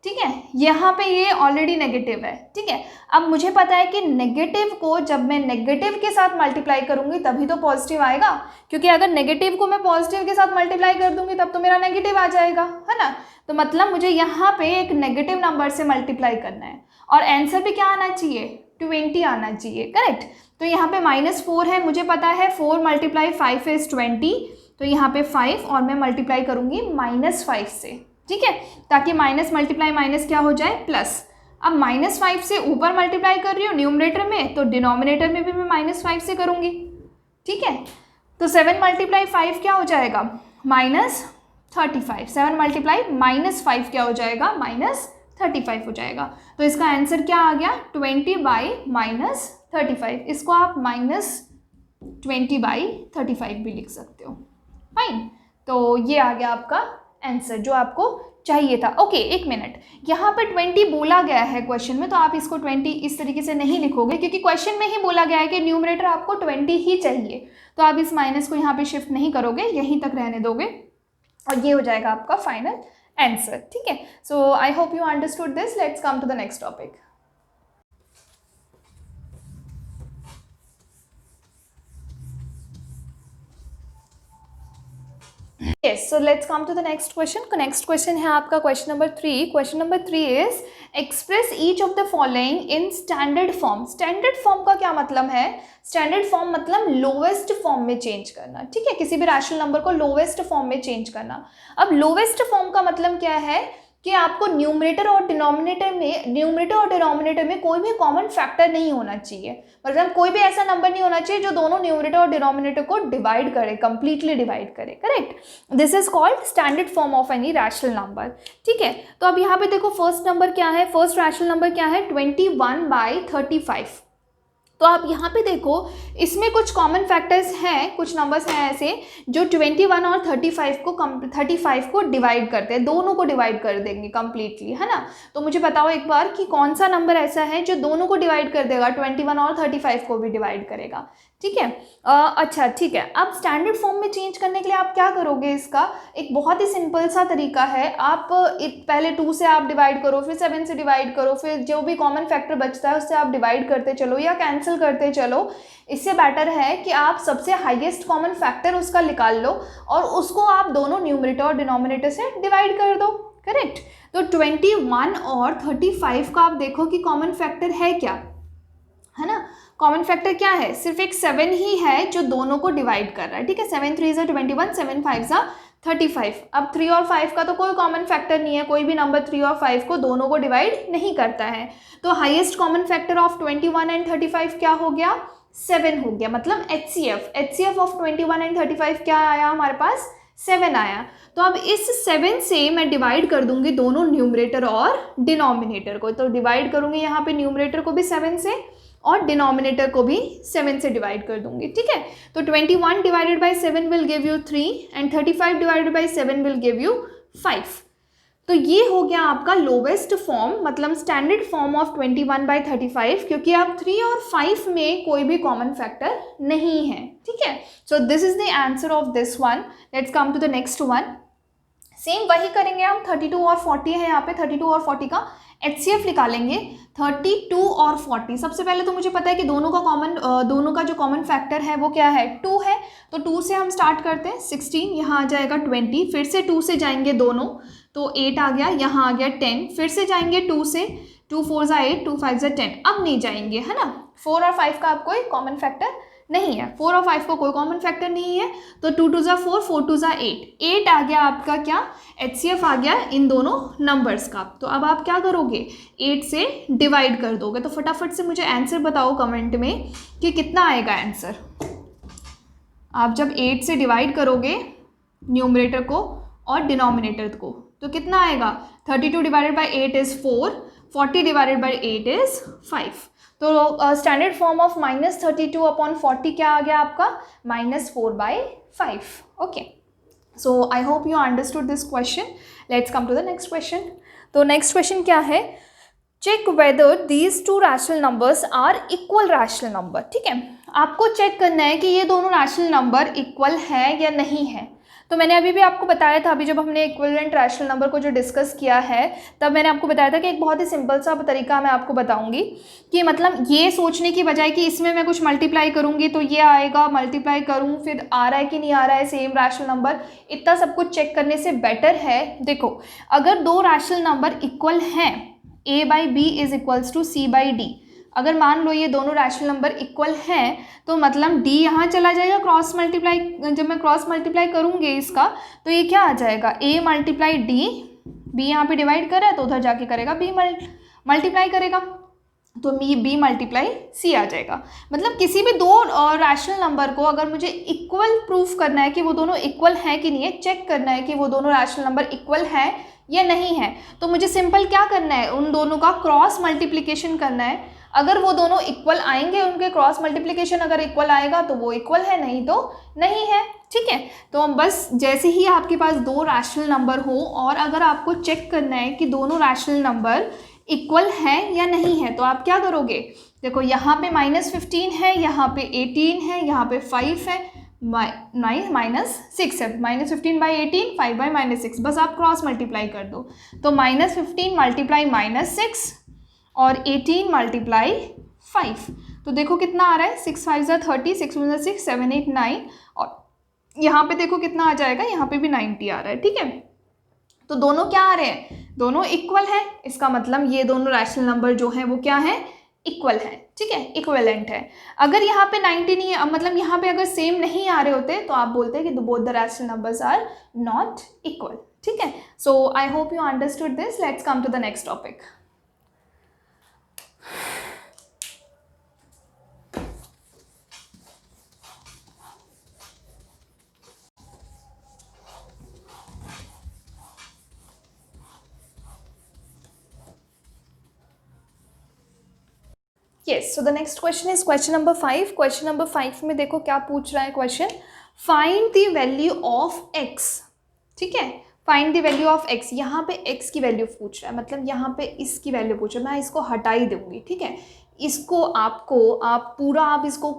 ठीक है, यहाँ पे ये ऑलरेडी नेगेटिव है, ठीक है। अब मुझे पता है कि नेगेटिव को जब मैं नेगेटिव के साथ मल्टीप्लाई करूँगी तभी तो पॉजिटिव आएगा, क्योंकि अगर नेगेटिव को मैं पॉजिटिव के साथ मल्टीप्लाई कर दूँगी तब तो मेरा नेगेटिव आ जाएगा, है ना। तो मतलब मुझे यहाँ पे एक नेगेटिव नंबर से मल्टीप्लाई करना है और आंसर भी क्या आना चाहिए 20 आना चाहिए, करेक्ट। तो यहाँ पे -4 है, मुझे पता है 4 × 5 इज 20, तो यहाँ पे 5 और मैं मल्टीप्लाई करूँगी -5 से, ठीक है, ताकि माइनस मल्टीप्लाई माइनस क्या हो जाए प्लस। अब -5 से ऊपर मल्टीप्लाई कर रही हूँ न्यूमरेटर में, तो डिनोमिनेटर में भी मैं -5 से करूँगी, ठीक है। तो 7 × 5 क्या हो जाएगा -35, 7 × -5 क्या हो जाएगा -35 हो जाएगा। तो इसका आंसर क्या आ गया 20/-35, इसको आप -20/35 भी लिख सकते हो, फाइन। तो ये आ गया आपका आंसर जो आपको चाहिए था। ओके, एक मिनट, यहाँ पर 20 बोला गया है क्वेश्चन में, तो आप इसको 20 इस तरीके से नहीं लिखोगे, क्योंकि क्वेश्चन में ही बोला गया है कि न्यूमरेटर आपको 20 ही चाहिए, तो आप इस माइनस को यहाँ पे शिफ्ट नहीं करोगे, यहीं तक रहने दोगे और ये हो जाएगा आपका फाइनल आंसर, ठीक है। So I hope you understood this. Let's come to the next topic. Yes, so let's come to the next question. Next question है आपका question number 3. Question number 3 is express each of the following in standard form. Standard form का क्या मतलब है? Standard form मतलब lowest form में change करना, ठीक है, किसी भी rational number को lowest form में change करना। अब lowest form का मतलब क्या है कि आपको न्यूमरेटर और डिनोमिनेटर में कोई भी कॉमन फैक्टर नहीं होना चाहिए, मतलब कोई भी ऐसा नंबर नहीं होना चाहिए जो दोनों न्यूमरेटर और डिनोमिनेटर को डिवाइड करे, कंप्लीटली डिवाइड करे, correct. This is called standard form of any rational number, ठीक है। तो अब यहाँ पे देखो फर्स्ट नंबर क्या है, फर्स्ट रैशनल नंबर क्या है 21/35। तो आप यहाँ पे देखो इसमें कुछ कॉमन फैक्टर्स हैं, कुछ नंबर्स हैं ऐसे जो 21 और 35 को डिवाइड करते हैं, दोनों को डिवाइड कर देंगे कम्प्लीटली, है ना। तो मुझे बताओ एक बार कि कौन सा नंबर ऐसा है जो दोनों को डिवाइड कर देगा, 21 और 35 को भी डिवाइड करेगा, ठीक है। अच्छा ठीक है, अब स्टैंडर्ड फॉर्म में चेंज करने के लिए आप क्या करोगे, इसका एक बहुत ही सिंपल सा तरीका है। आप पहले 2 से आप डिवाइड करो, फिर 7 से डिवाइड करो, फिर जो भी कॉमन फैक्टर बचता है उससे आप डिवाइड करते चलो या कैंसिल करते चलो। इससे बेटर है कि आप सबसे हाईएस्ट कॉमन फैक्टर उसका निकाल लो और उसको आप दोनों न्यूमरेटर और डिनोमिनेटर से डिवाइड कर दो, करेक्ट। तो 21 और 35 का आप देखो कि कॉमन फैक्टर है क्या, है ना। कॉमन फैक्टर क्या है, सिर्फ एक 7 ही है जो दोनों को डिवाइड कर रहा है, ठीक है। 7 3 = 21, 7 5 = 35। अब 3 और 5 का तो कोई कॉमन फैक्टर नहीं है, कोई भी नंबर 3 और 5 को दोनों को डिवाइड नहीं करता है। तो highest common factor of 21 and 35 क्या हो गया 7 हो गया, मतलब HCF ऑफ 21 एंड 35 क्या आया हमारे पास 7 आया। तो अब इस 7 से मैं डिवाइड कर दूंगी दोनों न्यूमरेटर और डिनोमिनेटर को, तो डिवाइड करूंगी यहाँ पे न्यूमरेटर को भी 7 से और डिनोमिनेटर को भी 7 से डिवाइड कर दूंगी, ठीक है। तो 21 / 7 will give you 3 and 35 / 7 will give you 5। तो ये हो गया आपका लोवेस्ट फॉर्म, मतलब स्टैंडर्ड फॉर्म ऑफ 21/35, क्योंकि आप 3 और 5 में कोई भी कॉमन फैक्टर नहीं है, ठीक है। So this is the answer of this one. Let's come to the next one. Same वही करेंगे हम, 32 और 40 है यहाँ पे, 32 और 40 का HCF निकालेंगे। 32 और 40, सबसे पहले तो मुझे पता है कि दोनों का जो कॉमन फैक्टर है वो क्या है, 2 है। तो 2 से हम स्टार्ट करते हैं, 16, यहाँ आ जाएगा 20, फिर से 2 से जाएंगे दोनों, तो 8 आ गया, यहाँ आ गया 10, फिर से जाएंगे 2 से, 2 4 ज़ा 8, 2 5 ज़ा 10, अब नहीं जाएंगे, है ना। 4 और 5 का आप कोई कॉमन फैक्टर नहीं है, 4 और 5 को कोई कॉमन फैक्टर नहीं है, तो 2 2 ज़ा 4, 4 2 ज़ा 8, 8 आ गया आपका क्या, HCF आ गया इन दोनों नंबर्स का। तो अब आप क्या करोगे, 8 से डिवाइड कर दोगे। तो फटाफट से मुझे आंसर बताओ कमेंट में कि कितना आएगा आंसर। आप जब 8 से डिवाइड करोगे न्यूमरेटर को और डिनोमिनेटर को, तो कितना आएगा, 32 divided by 8 is 4, 40 divided by 8 is 5। तो स्टैंडर्ड फॉर्म ऑफ -32 अपॉन 40 क्या आ गया आपका, -4/5। Okay, so I hope you understood this question. Let's come to the next question. तो नेक्स्ट क्वेश्चन क्या है, check whether these two rational numbers are equal rational number. ठीक है, आपको चेक करना है कि ये दोनों रैशनल नंबर इक्वल है या नहीं है। तो मैंने अभी भी आपको बताया था, अभी जब हमने इक्विवेलेंट रैशनल नंबर को जो डिस्कस किया है तब मैंने आपको बताया था कि एक बहुत ही सिंपल सा तरीका मैं आपको बताऊंगी कि मतलब ये सोचने की बजाय कि इसमें मैं कुछ मल्टीप्लाई करूंगी तो ये आएगा, मल्टीप्लाई करूं फिर आ रहा है कि नहीं आ रहा है सेम रैशनल नंबर, इतना सब कुछ चेक करने से बेटर है, देखो अगर दो रैशनल नंबर इक्वल हैं, a/b is equals to c/d, अगर मान लो ये दोनों रैशनल नंबर इक्वल हैं तो मतलब d यहाँ चला जाएगा क्रॉस मल्टीप्लाई, जब मैं क्रॉस मल्टीप्लाई करूँगी इसका तो ये क्या आ जाएगा, a मल्टीप्लाई d, b यहाँ पे डिवाइड कर रहा है तो उधर जाके करेगा b मल्टीप्लाई करेगा तो b मल्टीप्लाई c आ जाएगा। मतलब किसी भी दो रैशनल नंबर को अगर मुझे इक्वल प्रूफ करना है कि वो दोनों इक्वल हैं कि नहीं है, चेक करना है कि वो दोनों रैशनल नंबर इक्वल हैं या नहीं है, तो मुझे सिंपल क्या करना है, उन दोनों का क्रॉस मल्टीप्लिकेशन करना है। अगर वो दोनों इक्वल आएंगे, उनके क्रॉस मल्टीप्लिकेशन अगर इक्वल आएगा तो वो इक्वल है, नहीं तो नहीं है। ठीक है, तो बस जैसे ही आपके पास दो रैशनल नंबर हो और अगर आपको चेक करना है कि दोनों रैशनल नंबर इक्वल है या नहीं है, तो आप क्या करोगे, देखो यहाँ पे -15 है, यहाँ पे 18 है, यहाँ पे 5 है, -6 है, -15/18, 5/-6, बस आप क्रॉस मल्टीप्लाई कर दो तो -15 मल्टीप्लाई -6 और 18 मल्टीप्लाई 5, तो देखो कितना आ रहा है, 6 5 ज़ा 30, 6 1 ज़ा 6, 7 8 9 और यहाँ पे देखो कितना आ जाएगा, यहाँ पे भी 90 आ रहा है। ठीक है, तो दोनों क्या आ रहे हैं, दोनों इक्वल है, इसका मतलब ये दोनों रैशनल नंबर जो हैं वो क्या है, इक्वल है। ठीक है, इक्विवेलेंट है। अगर यहाँ पे 90 नहीं है, मतलब यहाँ पे अगर सेम नहीं आ रहे होते तो आप बोलते हैं कि both the rational numbers are not equal. ठीक है, so I hope you understood this. Let's come to the next topic. Yes, so the next question is question number 5। Question number 5 में देखो क्या पूछ रहा है question, find the value of x। ठीक है, find the value of x, यहाँ पे x की वैल्यू पूछ रहा है, मतलब यहाँ पे इसकी वैल्यू पूछ रहा है, मैं इसको हटा ही दूंगी। ठीक है, इसको आप पूरा आप इसको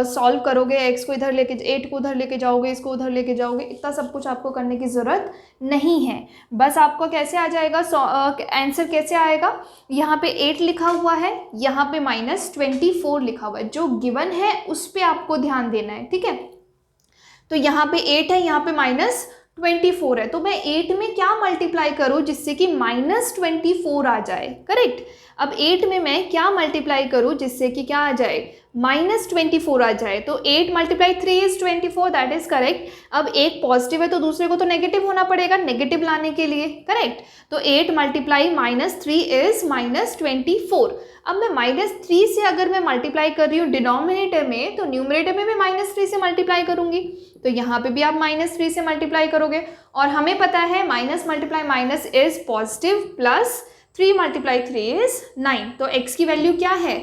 सॉल्व करोगे, x को इधर लेके 8 को उधर लेके जाओगे, इसको उधर लेके जाओगे, इतना सब कुछ आपको करने की ज़रूरत नहीं है। बस आपको कैसे आ जाएगा आंसर, कैसे आएगा, यहाँ पे 8 लिखा हुआ है, यहाँ पे -24 लिखा हुआ है, जो गिवन है उस पर आपको ध्यान देना है। ठीक है, तो यहाँ पे 8 है, यहाँ पे -24 है, तो मैं 8 में क्या मल्टीप्लाई करूँ जिससे कि -24 आ जाए, करेक्ट। अब 8 में मैं क्या मल्टीप्लाई करूँ जिससे कि क्या आ जाए, -24 आ जाए, तो 8 × 3 इज 24, दैट इज करेक्ट। अब एक पॉजिटिव है तो दूसरे को तो नेगेटिव होना पड़ेगा, नेगेटिव लाने के लिए, करेक्ट। तो 8 × -3 इज -24। अब मैं -3 से अगर मैं मल्टीप्लाई कर रही हूँ डिनोमिनेटर में, तो न्यूमरेटर में भी -3 से मल्टीप्लाई करूँगी, तो यहाँ पे भी आप -3 से मल्टीप्लाई करोगे, और हमें पता है minus multiply minus is positive, plus 3 × 3 is 9, तो x की वैल्यू क्या है,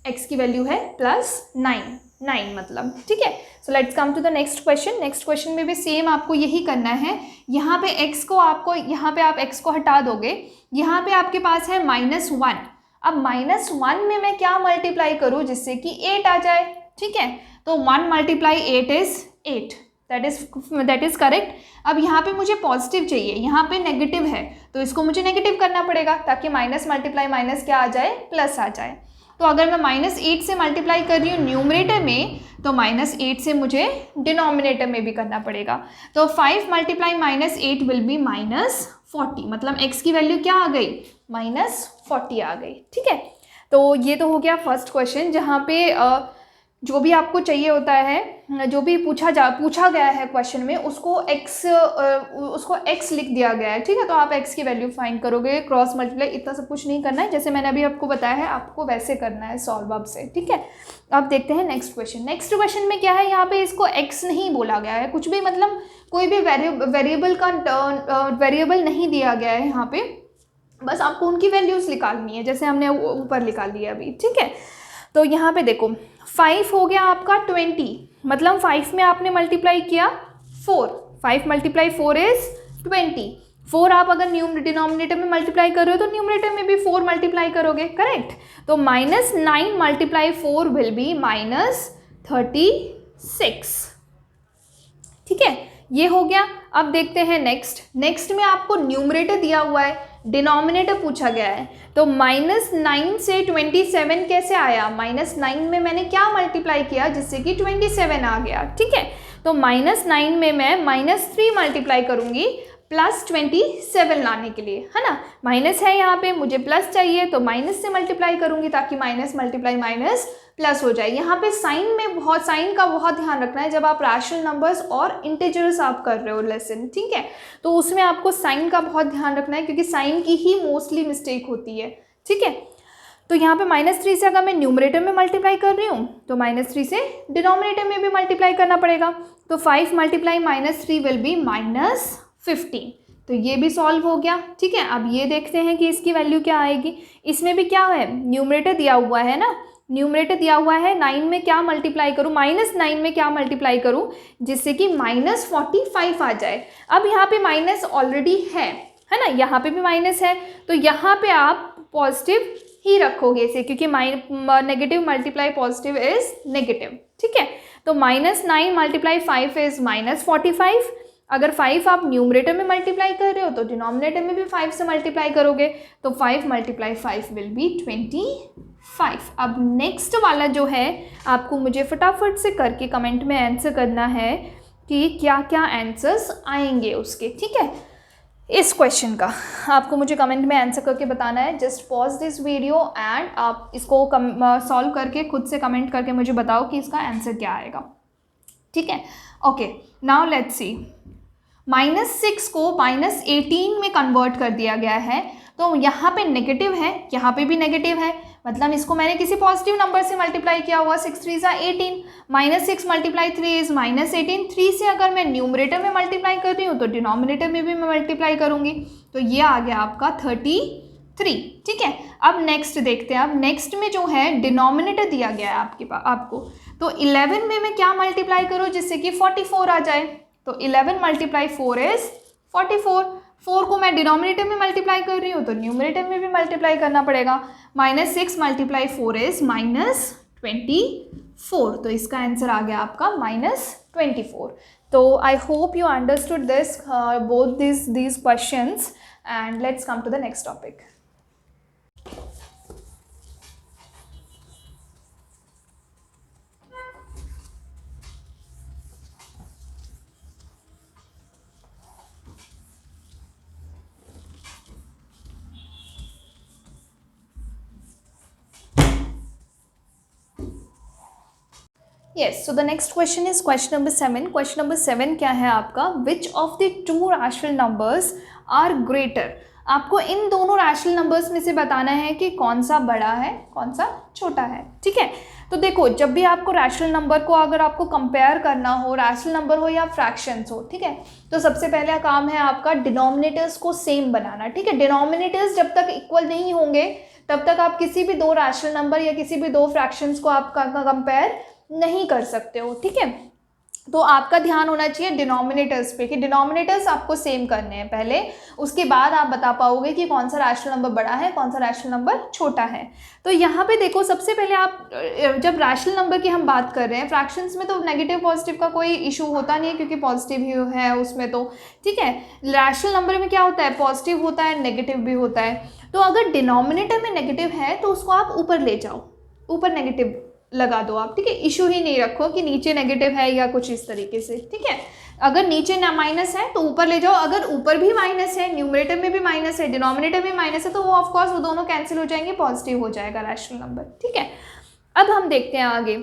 x की वैल्यू है +9। 9 मतलब, ठीक है। So let's come to the next question. Next question में भी सेम आपको यही करना है। यहाँ पे x को आपको, यहाँ पे आप x को हटा दोगे, यहाँ पे आपके पास है -1। अब -1 में मैं क्या मल्टीप्लाई करूँ जिससे कि 8 आ जाए, ठीक है। तो 1 × 8 इज 8, दैट इज करेक्ट। अब यहाँ पे मुझे पॉजिटिव चाहिए, यहाँ पे नेगेटिव है तो इसको मुझे नेगेटिव करना पड़ेगा ताकि माइनस मल्टीप्लाई माइनस क्या आ जाए, प्लस आ जाए। तो अगर मैं -8 से मल्टीप्लाई कर रही हूँ न्यूमरेटर में, तो -8 से मुझे डिनोमिनेटर में भी करना पड़ेगा। तो 5 × -8 विल बी -40, मतलब x की वैल्यू क्या आ गई, -40 आ गई, ठीक है। तो ये तो हो गया फर्स्ट क्वेश्चन, जहाँ पे जो भी आपको चाहिए होता है, जो भी पूछा गया है क्वेश्चन में, उसको x लिख दिया गया है, ठीक है। तो आप x की वैल्यू फाइंड करोगे, क्रॉस मल्टीप्लाई, इतना सब कुछ नहीं करना है, जैसे मैंने अभी आपको बताया है आपको वैसे करना है सॉल्व अब से, ठीक है। अब देखते हैं नेक्स्ट क्वेश्चन। नेक्स्ट क्वेश्चन में क्या है, यहाँ पे इसको x नहीं बोला गया है, कुछ भी मतलब कोई भी वेरिएबल नहीं दिया गया है यहाँ पे, बस आपको उनकी वैल्यूज़ निकालनी है, जैसे हमने ऊपर निकाल लिया अभी, ठीक है। तो यहाँ पे देखो 5 हो गया आपका 20, मतलब 5 में आपने मल्टीप्लाई किया 4, 5 × 4 इज 20। 4 आप अगर डिनोमिनेटर में मल्टीप्लाई कर रहे हो तो न्यूमरेटर में भी 4 मल्टीप्लाई करोगे, करेक्ट। तो -9 × 4 विल बी -36, ठीक है, ये हो गया। अब देखते हैं नेक्स्ट में आपको न्यूमरेटर दिया हुआ है, डिनोमिनेटर पूछा गया है। तो -9 से 27 कैसे आया, -9 में मैंने क्या मल्टीप्लाई किया जिससे कि 27 आ गया, ठीक है। तो -9 में मैं -3 मल्टीप्लाई करूंगी +27 लाने के लिए, है ना। माइनस है यहाँ पे, मुझे प्लस चाहिए तो माइनस से मल्टीप्लाई करूंगी ताकि माइनस मल्टीप्लाई माइनस प्लस हो जाए। यहाँ पे साइन का बहुत ध्यान रखना है जब आप रैशनल नंबर्स और इंटीजर्स आप कर रहे हो लेसन, ठीक है। तो उसमें आपको साइन का बहुत ध्यान रखना है क्योंकि साइन की ही मोस्टली मिस्टेक होती है, ठीक है। तो यहाँ पे -3 से अगर मैं न्यूमरेटर में मल्टीप्लाई कर रही हूँ तो -3 से डिनोमिनेटर में भी मल्टीप्लाई करना पड़ेगा। तो 5 × -3 विल बी -15, तो ये भी सॉल्व हो गया, ठीक है। अब ये देखते हैं कि इसकी वैल्यू क्या आएगी। इसमें भी क्या है, न्यूमरेटर दिया हुआ है ना, न्यूमरेटर दिया हुआ है, 9 में क्या मल्टीप्लाई करूँ, -9 में क्या मल्टीप्लाई करूँ जिससे कि -45 आ जाए। अब यहाँ पे माइनस ऑलरेडी है ना, यहाँ पे भी माइनस है, तो यहाँ पे आप पॉजिटिव ही रखोगे इसे, क्योंकि negative multiply positive is negative, ठीक है। तो -9 × 5 इज -45। अगर 5 आप न्यूमरेटर में मल्टीप्लाई कर रहे हो तो डिनोमिनेटर में भी 5 से मल्टीप्लाई करोगे, तो 5 × 5 विल बी 25। अब नेक्स्ट वाला जो है आपको मुझे फटाफट से करके कमेंट में आंसर करना है कि क्या क्या आंसर्स आएंगे उसके, ठीक है। इस क्वेश्चन का आपको मुझे कमेंट में आंसर करके बताना है। Just pause this video and आप इसको सॉल्व करके खुद से कमेंट करके मुझे बताओ कि इसका आंसर क्या आएगा, ठीक है। Okay, now let's see. -6 को -18 में कन्वर्ट कर दिया गया है, तो यहाँ पे नेगेटिव है, यहाँ पे भी नेगेटिव है, मतलब इसको मैंने किसी पॉजिटिव नंबर से मल्टीप्लाई किया हुआ, 6 3 = 18, -6 × 3 इज -18। 3 से अगर मैं न्यूमरेटर में मल्टीप्लाई कर रही हूँ तो डिनोमिनेटर में भी मैं मल्टीप्लाई करूँगी, तो ये आ गया आपका 33, ठीक है। अब नेक्स्ट देखते हैं। अब नेक्स्ट में जो है डिनोमिनेटर दिया गया है आपको, तो 11 में मैं क्या मल्टीप्लाई करूँ जिससे कि 44 आ जाए, तो 11 × 4 इज 44। 4 को मैं डिनोमिनेटर में मल्टीप्लाई कर रही हूँ तो न्यूमरेटर में भी मल्टीप्लाई करना पड़ेगा। -6 × 4 इज -24, तो इसका आंसर आ गया आपका -24। तो I hope you understood this both these questions and let's come to the next topic. Yes, so the next question is question number 7. Question number 7 क्या है आपका, which of the two rational numbers are greater? आपको इन दोनों rational numbers में से बताना है कि कौन सा बड़ा है कौन सा छोटा है, ठीक है। तो देखो, जब भी आपको रैशनल नंबर को अगर आपको कंपेयर करना हो, रैशनल नंबर हो या फ्रैक्शंस हो, ठीक है, तो सबसे पहला काम है आपका डिनोमिनेटर्स को सेम बनाना, ठीक है। डिनोमिनेटर्स जब तक इक्वल नहीं होंगे तब तक आप किसी भी दो रैशनल नंबर या किसी भी दो फ्रैक्शंस को आप कंपेयर नहीं कर सकते हो, ठीक है। तो आपका ध्यान होना चाहिए डिनोमिनेटर्स पे कि डिनोमिनेटर्स आपको सेम करने हैं पहले, उसके बाद आप बता पाओगे कि कौन सा रैशनल नंबर बड़ा है, कौन सा रैशनल नंबर छोटा है। तो यहाँ पे देखो, सबसे पहले आप जब रैशनल नंबर की हम बात कर रहे हैं, फ्रैक्शंस में तो नेगेटिव पॉजिटिव का कोई इशू होता नहीं है क्योंकि पॉजिटिव ही है उसमें, तो ठीक है। रैशनल नंबर में क्या होता है, पॉजिटिव होता है, नेगेटिव भी होता है। तो अगर डिनोमिनेटर में नेगेटिव है तो उसको आप ऊपर ले जाओ, ऊपर नेगेटिव लगा दो आप, ठीक है। इशू ही नहीं रखो कि नीचे नेगेटिव है या कुछ इस तरीके से, ठीक है। अगर नीचे ना माइनस है तो ऊपर ले जाओ, अगर ऊपर भी माइनस है, न्यूमरेटर में भी माइनस है, डिनोमिनेटर में माइनस है, तो वो ऑफकोर्स वो दोनों कैंसिल हो जाएंगे, पॉजिटिव हो जाएगा रैशनल नंबर, ठीक है। अब हम देखते हैं आगे।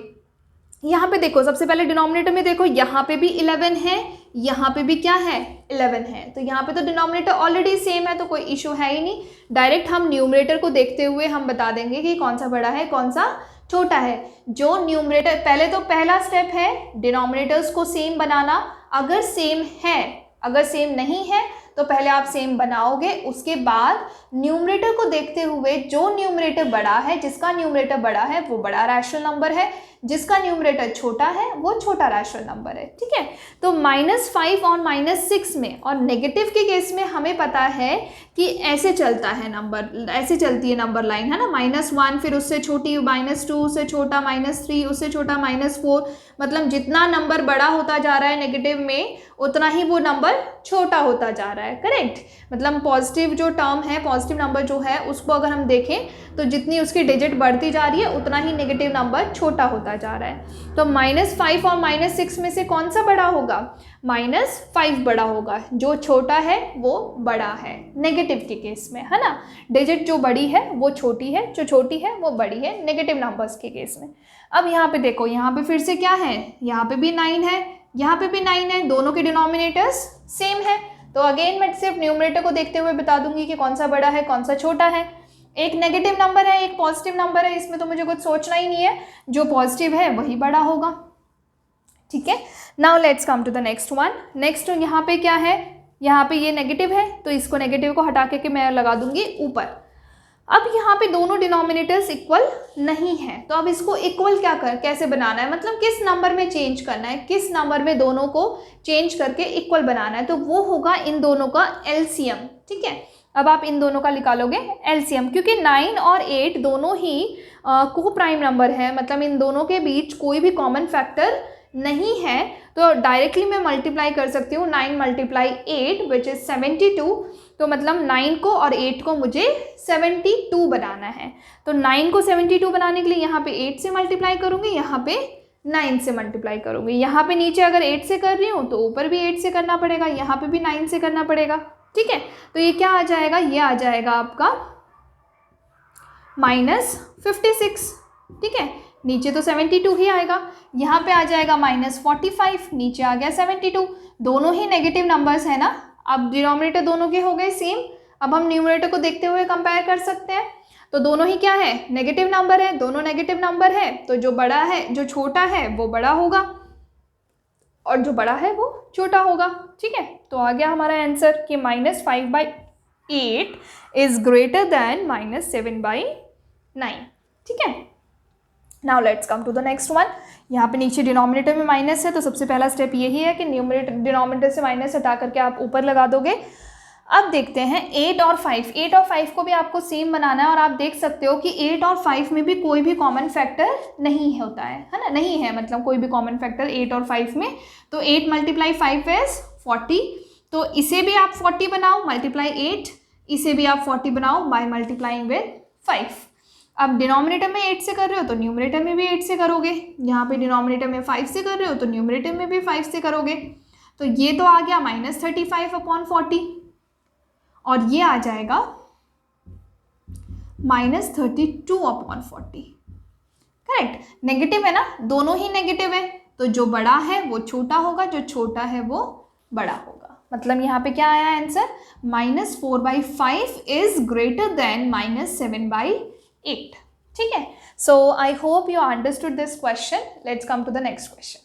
यहाँ पे देखो, सबसे पहले डिनोमिनेटर में देखो, यहाँ पे भी 11 है, यहाँ पे भी क्या है 11 है, तो यहाँ पे तो डिनोमिनेटर ऑलरेडी सेम है तो कोई इशू है ही नहीं। डायरेक्ट हम न्यूमरेटर को देखते हुए हम बता देंगे कि कौन सा बड़ा है कौन सा छोटा है। जो न्यूमरेटर, पहले तो पहला स्टेप है डिनोमिनेटर्स को सेम बनाना। अगर सेम है, अगर सेम नहीं है तो पहले आप सेम बनाओगे, उसके बाद न्यूमरेटर को देखते हुए जो न्यूमरेटर बड़ा है, जिसका न्यूमरेटर बड़ा है वो बड़ा रैशनल नंबर है, जिसका न्यूमरेटर छोटा है वो छोटा रैशनल नंबर है, ठीक है। तो -5 और -6 में और नेगेटिव के केस में हमें पता है कि ऐसे चलता है नंबर, ऐसे चलती है नंबर लाइन, है ना। -1 फिर उससे छोटी, -2 उससे छोटा, -3 उससे छोटा, -4, मतलब जितना नंबर बड़ा होता जा रहा है नेगेटिव में उतना ही वो नंबर छोटा होता जा रहा है, करेक्ट। मतलब पॉजिटिव जो टर्म है, पॉजिटिव नंबर जो है उसको अगर हम देखें तो जितनी उसकी डिजिट बढ़ती जा रही है उतना ही नेगेटिव नंबर छोटा होता जा रहा है। तो -5 और -6 में से कौन सा बड़ा होगा, -5 बड़ा होगा, जो छोटा है वो बड़ा है नेगेटिव के केस में, है ना। डिजिट जो बड़ी है वो छोटी है, जो छोटी है वो बड़ी है नेगेटिव नंबर्स के केस में। अब यहाँ पे देखो, यहाँ पे फिर से क्या है, यहाँ पे भी 9 है, यहाँ पे भी 9 है, दोनों के डिनोमिनेटर्स सेम है। तो अगेन मैं सिर्फ न्यूमरेटर को देखते हुए बता दूंगी कि कौन सा बड़ा है कौन सा छोटा है। एक नेगेटिव नंबर है, एक पॉजिटिव नंबर है, इसमें तो मुझे कुछ सोचना ही नहीं है, जो पॉजिटिव है वही बड़ा होगा, ठीक है। Now let's come to the next one. Next यहाँ पे क्या है, यहाँ पे ये नेगेटिव है तो इसको नेगेटिव को हटा के मैं लगा दूंगी ऊपर। अब यहाँ पे दोनों डिनोमिनेटर्स इक्वल नहीं है, तो अब इसको इक्वल कैसे बनाना है, मतलब किस नंबर में चेंज करना है, किस नंबर में दोनों को चेंज करके इक्वल बनाना है, तो वो होगा इन दोनों का एलसीएम, ठीक है। अब आप इन दोनों का निकालोगे एलसीएम, क्योंकि 9 और 8 दोनों ही को प्राइम नंबर है, मतलब इन दोनों के बीच कोई भी कॉमन फैक्टर नहीं है, तो डायरेक्टली मैं मल्टीप्लाई कर सकती हूँ 9 × 8 विच इज 72। तो मतलब 9 को और 8 को मुझे 72 बनाना है, तो 9 को 72 बनाने के लिए यहाँ पे 8 से मल्टीप्लाई करूँगी, यहाँ पे 9 से मल्टीप्लाई करूँगी। यहाँ पे नीचे अगर 8 से कर रही हूँ तो ऊपर भी 8 से करना पड़ेगा, यहाँ पे भी 9 से करना पड़ेगा, ठीक है। तो ये क्या आ जाएगा, ये आ जाएगा आपका -56, ठीक है। नीचे तो 72 ही आएगा, यहाँ पे आ जाएगा -45, नीचे आ गया 72। दोनों ही नेगेटिव नंबर्स है ना, अब डिनोमिनेटर दोनों के हो गए सेम। अब हम न्यूमरेटर को देखते हुए कंपेयर कर सकते हैं, तो दोनों ही क्या है, नेगेटिव नंबर है, दोनों नेगेटिव नंबर है, तो जो बड़ा है, जो छोटा है वो बड़ा होगा और जो बड़ा है वो छोटा होगा, ठीक है। तो आ गया हमारा आंसर कि -5/8 इज ग्रेटर देन -7/9, ठीक है। Now let's come to the next one. यहाँ पे नीचे डिनोमिनेटर में माइनस है, तो सबसे पहला स्टेप यही है कि न्यूमरेटर डिनोमिनेटर से माइनस हटा करके आप ऊपर लगा दोगे। अब देखते हैं 8 और 5। 8 और 5 को भी आपको सेम बनाना है, और आप देख सकते हो कि 8 और 5 में भी कोई भी कॉमन फैक्टर नहीं होता है ना, नहीं है, मतलब कोई भी कॉमन फैक्टर 8 और 5 में। तो 8 × 5 इज 40, तो इसे भी आप 40 बनाओ, मल्टीप्लाई 8, इसे भी आप 40 बनाओ बाय मल्टीप्लाइंग विद 5। अब डिनोमिनेटर में 8 से कर रहे हो तो न्यूमरेटर में भी 8 से करोगे, यहाँ पे डिनोमिनेटर में 5 से कर रहे हो तो न्यूमरेटर में भी 5 से करोगे। तो ये तो आ गया -35/40, और ये आ जाएगा -32/40, करेक्ट। नेगेटिव है ना, दोनों ही नेगेटिव है, तो जो बड़ा है वो छोटा होगा, जो छोटा है वो बड़ा होगा। मतलब यहाँ पे क्या आया आंसर, -4/5 इज ग्रेटर देन -7/8, ठीक है। So I hope you understood this question. Let's come to the next question.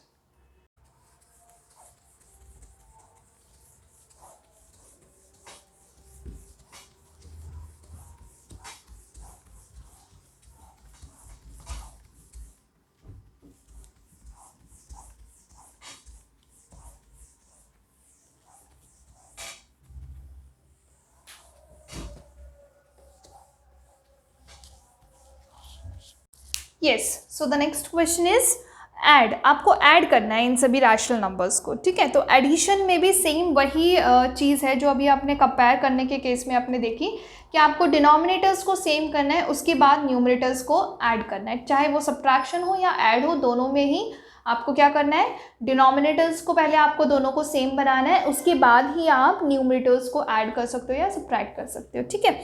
Yes, so the next question is add. आपको ऐड करना है इन सभी रैशनल नंबर्स को, ठीक है। तो एडिशन में भी सेम वही चीज़ है जो अभी आपने कंपेयर करने के केस में आपने देखी कि आपको डिनोमिनेटर्स को सेम करना है, उसके बाद न्यूमरेटर्स को ऐड करना है। चाहे वो सब्ट्रैक्शन हो या ऐड हो, दोनों में ही आपको क्या करना है, डिनोमिनेटर्स को पहले आपको दोनों को सेम बनाना है, उसके बाद ही आप न्यूमरेटर्स को ऐड कर सकते हो या सब्ट्रैक्ट कर सकते हो, ठीक है।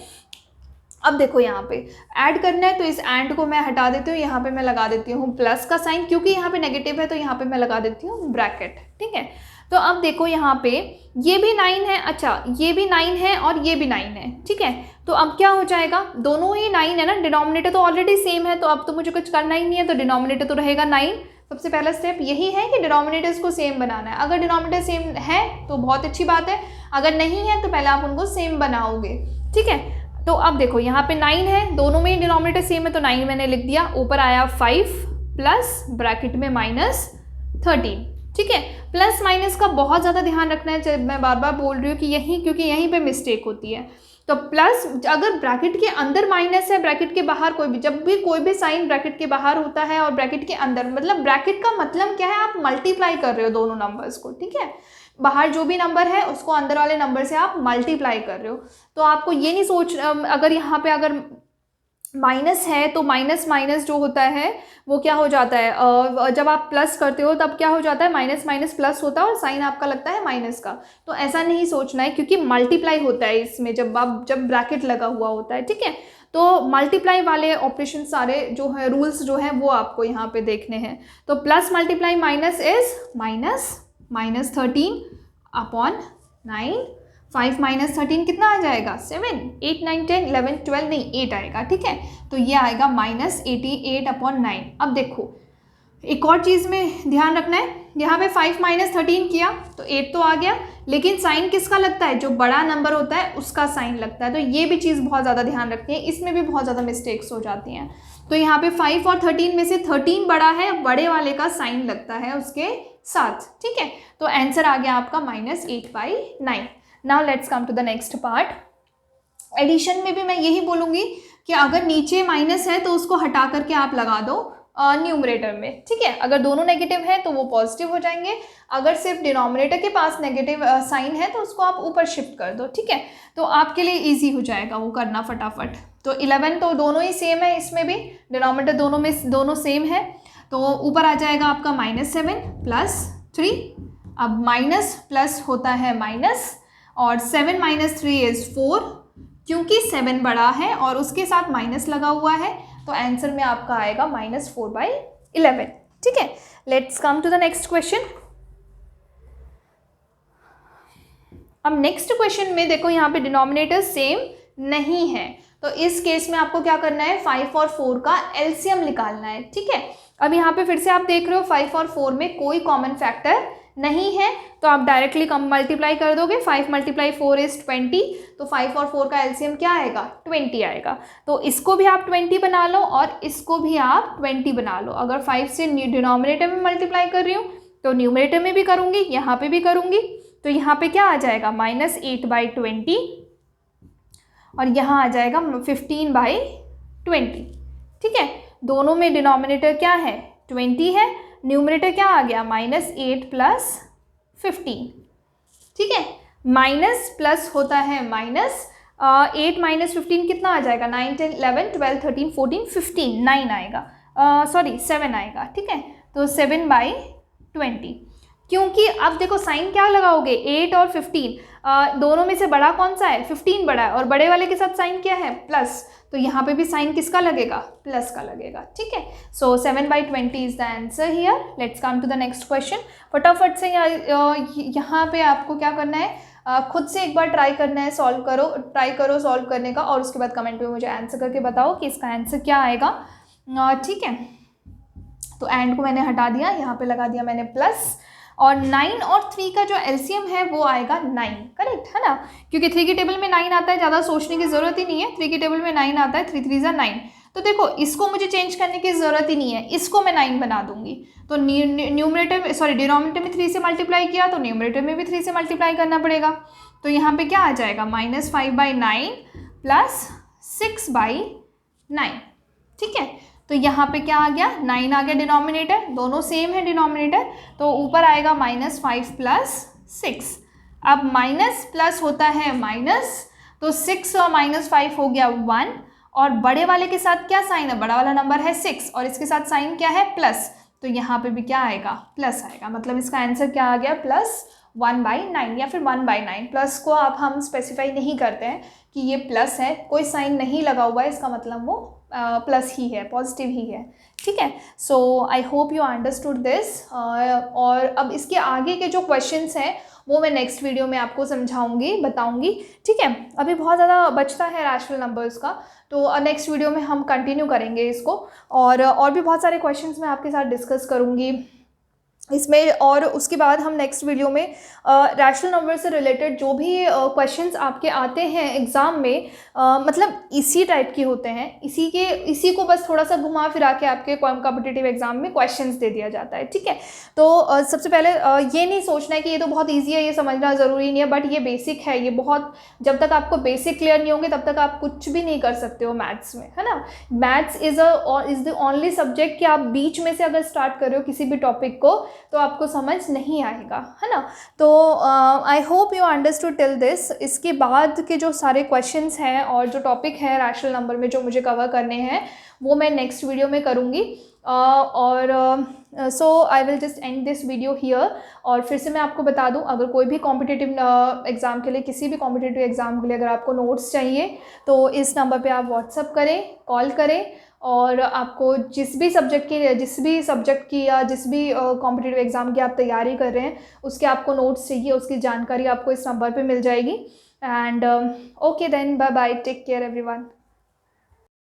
अब देखो यहाँ पे ऐड करना है, तो इस एंड को मैं हटा देती हूँ, यहाँ पे मैं लगा देती हूँ प्लस का साइन, क्योंकि यहाँ पे नेगेटिव है तो यहाँ पे मैं लगा देती हूँ ब्रैकेट, ठीक है। तो अब देखो यहाँ पे ये भी 9 है, अच्छा ये भी 9 है और ये भी 9 है, ठीक है। तो अब क्या हो जाएगा, दोनों ही 9 है ना, डिनोमिनेटर तो ऑलरेडी सेम है, तो अब तो मुझे कुछ करना ही नहीं है, तो डिनोमिनेटर तो रहेगा 9। सबसे पहला स्टेप यही है कि डिनोमिनेटर्स को सेम बनाना है। अगर डिनोमिनेटर सेम है तो बहुत अच्छी बात है, अगर नहीं है तो पहले आप उनको सेम बनाओगे, ठीक है। तो अब देखो यहाँ पे 9 है, दोनों में ही डिनोमिनेटर सेम है, तो 9 मैंने लिख दिया, ऊपर आया 5 प्लस ब्रैकेट में -13, ठीक है। प्लस माइनस का बहुत ज़्यादा ध्यान रखना है, मैं बार बार बोल रही हूँ कि यहीं, क्योंकि यहीं पे मिस्टेक होती है। तो प्लस अगर ब्रैकेट के अंदर माइनस है, ब्रैकेट के बाहर कोई भी, जब भी कोई भी साइन ब्रैकेट के बाहर होता है और ब्रैकेट के अंदर, मतलब ब्रैकेट का मतलब क्या है, आप मल्टीप्लाई कर रहे हो दोनों नंबर्स को, ठीक है। बाहर जो भी नंबर है उसको अंदर वाले नंबर से आप मल्टीप्लाई कर रहे हो, तो आपको ये नहीं सोच, अगर यहाँ पे अगर माइनस है तो माइनस माइनस जो होता है वो क्या हो जाता है, जब आप प्लस करते हो तब क्या हो जाता है, माइनस माइनस प्लस होता है और साइन आपका लगता है माइनस का। तो ऐसा नहीं सोचना है, क्योंकि मल्टीप्लाई होता है इसमें जब ब्रैकेट लगा हुआ होता है, ठीक है। तो मल्टीप्लाई वाले ऑपरेशन सारे जो है, रूल्स जो हैं वो आपको यहाँ पे देखने हैं। तो plus multiply minus is -13 upon 9, 5 - 13 कितना आ जाएगा, 7, 8, 9, 10, 11, 12 नहीं 8 आएगा, ठीक है। तो ये आएगा -88 अपॉन 9। अब देखो एक और चीज़ में ध्यान रखना है, यहाँ पे 5 - 13 किया तो 8 तो आ गया, लेकिन साइन किसका लगता है, जो बड़ा नंबर होता है उसका साइन लगता है। तो ये भी चीज़ बहुत ज़्यादा ध्यान रखनी है, इसमें भी बहुत ज़्यादा मिस्टेक्स हो जाती हैं। तो यहाँ पे 5 और 13 में से 13 बड़ा है, बड़े वाले का साइन लगता है उसके साथ, ठीक है। तो आंसर आ गया आपका -8/9। Now let's come to the next part. Addition में भी मैं यही बोलूँगी कि अगर नीचे माइनस है तो उसको हटा करके आप लगा दो न्यूमरेटर में, ठीक है। अगर दोनों नेगेटिव है तो वो पॉजिटिव हो जाएंगे, अगर सिर्फ डिनोमिनेटर के पास नेगेटिव साइन है तो उसको आप ऊपर शिफ्ट कर दो, ठीक है। तो आपके लिए इजी हो जाएगा वो करना फटाफट। तो 11 तो दोनों ही सेम है, इसमें भी डिनोमिनेटर दोनों सेम है, तो ऊपर आ जाएगा आपका -7 + 3। अब माइनस प्लस होता है माइनस, और 7 - 3 इज़ 4, क्योंकि 7 बड़ा है और उसके साथ माइनस लगा हुआ है, तो आंसर में आपका आएगा -4/11, ठीक है। Let's come to the next question. अब नेक्स्ट क्वेश्चन में देखो यहाँ पे डिनोमिनेटर सेम नहीं है, तो इस केस में आपको क्या करना है, 5 और 4 का एलसीएम निकालना है, ठीक है। अब यहाँ पे फिर से आप देख रहे हो 5 और 4 में कोई कॉमन फैक्टर नहीं है, तो आप डायरेक्टली मल्टीप्लाई कर दोगे। 5 × 4 इज 20, तो 5 और 4 का एलसीएम क्या आएगा, 20 आएगा। तो इसको भी आप 20 बना लो और इसको भी आप 20 बना लो। अगर 5 से डिनोमिनेटर में मल्टीप्लाई कर रही हूँ तो न्यूमरेटर में भी करूँगी, यहाँ पे भी करूँगी, तो यहाँ पे क्या आ जाएगा -8/20 और यहाँ आ जाएगा 15/20, ठीक है। दोनों में डिनोमिनेटर क्या है, 20 है, न्यूमरेटर क्या आ गया, -8 + 15, ठीक है। माइनस प्लस होता है माइनस, 8 - 15 कितना आ जाएगा, 9, 10, 11, 12, 13, 14, 15, 9 आएगा, 7 आएगा, ठीक है। तो 7/20, क्योंकि अब देखो साइन क्या लगाओगे, 8 और 15, दोनों में से बड़ा कौन सा है, 15 बड़ा है, और बड़े वाले के साथ साइन क्या है, प्लस, तो यहाँ पे भी साइन किसका लगेगा, प्लस का लगेगा, ठीक है। So 7/20 is the answer here. Let's come to the next question. फटाफट से यहाँ पे आपको क्या करना है, खुद से एक बार ट्राई करना है, ट्राई करो सॉल्व करने का, और उसके बाद कमेंट में मुझे आंसर करके बताओ कि इसका आंसर क्या आएगा, ठीक है। तो एंड को मैंने हटा दिया, यहाँ पे लगा दिया मैंने प्लस, और 9 और 3 का जो एलसीएम है वो आएगा 9, करेक्ट है ना, क्योंकि 3 की टेबल में 9 आता है, ज़्यादा सोचने की ज़रूरत ही नहीं है, 3 की टेबल में 9 आता है, 3 × 3 = 9। तो देखो इसको मुझे चेंज करने की ज़रूरत ही नहीं है, इसको मैं 9 बना दूंगी। तो डिनोमिनेटर में 3 से मल्टीप्लाई किया तो न्यूमरेटर में भी 3 से मल्टीप्लाई करना पड़ेगा। तो यहाँ पे क्या आ जाएगा, -5/9 + 6/9, ठीक है। तो यहाँ पे क्या आ गया 9 आ गया डिनोमिनेटर, दोनों सेम है डिनोमिनेटर, तो ऊपर आएगा -5 + 6। अब माइनस प्लस होता है माइनस, तो 6 और -5 हो गया 1, और बड़े वाले के साथ क्या साइन है, बड़ा वाला नंबर है 6 और इसके साथ साइन क्या है प्लस, तो यहाँ पे भी क्या आएगा प्लस आएगा, मतलब इसका आंसर क्या आ गया +1/9 या फिर 1/9। प्लस को आप हम स्पेसिफाई नहीं करते हैं कि ये प्लस है, कोई साइन नहीं लगा हुआ है, इसका मतलब वो प्लस ही है, पॉजिटिव ही है, ठीक है। So I hope you understood this. और अब इसके आगे के जो क्वेश्चंस हैं वो मैं नेक्स्ट वीडियो में आपको समझाऊंगी, बताऊंगी, ठीक है। अभी बहुत ज़्यादा बचता है रैशनल नंबर्स का, तो नेक्स्ट वीडियो में हम कंटिन्यू करेंगे इसको, और भी बहुत सारे क्वेश्चंस मैं आपके साथ डिस्कस करूंगी इसमें। और उसके बाद हम नेक्स्ट वीडियो में रैशनल नंबर से रिलेटेड जो भी क्वेश्चंस आपके आते हैं एग्ज़ाम में, मतलब इसी टाइप के होते हैं, इसी को बस थोड़ा सा घुमा फिरा के आपके कॉम्पिटिटिव एग्जाम में क्वेश्चंस दे दिया जाता है, ठीक है। तो सबसे पहले ये नहीं सोचना है कि ये तो बहुत ईजी है, ये समझना ज़रूरी नहीं है, बट ये बेसिक है, ये बहुत, जब तक आपको बेसिक क्लियर नहीं होंगे तब तक आप कुछ भी नहीं कर सकते हो मैथ्स में, है ना। Maths is the only subject कि आप बीच में से अगर स्टार्ट कर रहे हो किसी भी टॉपिक को तो आपको समझ नहीं आएगा, है ना। तो I hope you understood till this. इसके बाद के जो सारे क्वेश्चंस हैं और जो टॉपिक है रैशनल नंबर में जो मुझे कवर करने हैं वो मैं नेक्स्ट वीडियो में करूँगी। So I will just end this video here. और फिर से मैं आपको बता दूं, अगर कोई भी कॉम्पिटिटिव एग्ज़ाम के लिए, किसी भी कॉम्पिटिटिव एग्ज़ाम के लिए अगर आपको नोट्स चाहिए तो इस नंबर पे आप व्हाट्सअप करें, कॉल करें, और आपको जिस भी सब्जेक्ट की या जिस भी कॉम्पिटिटिव एग्ज़ाम की आप तैयारी कर रहे हैं उसके आपको नोट्स चाहिए, उसकी जानकारी आपको इस नंबर पे मिल जाएगी। And okay then, bye bye, take care everyone.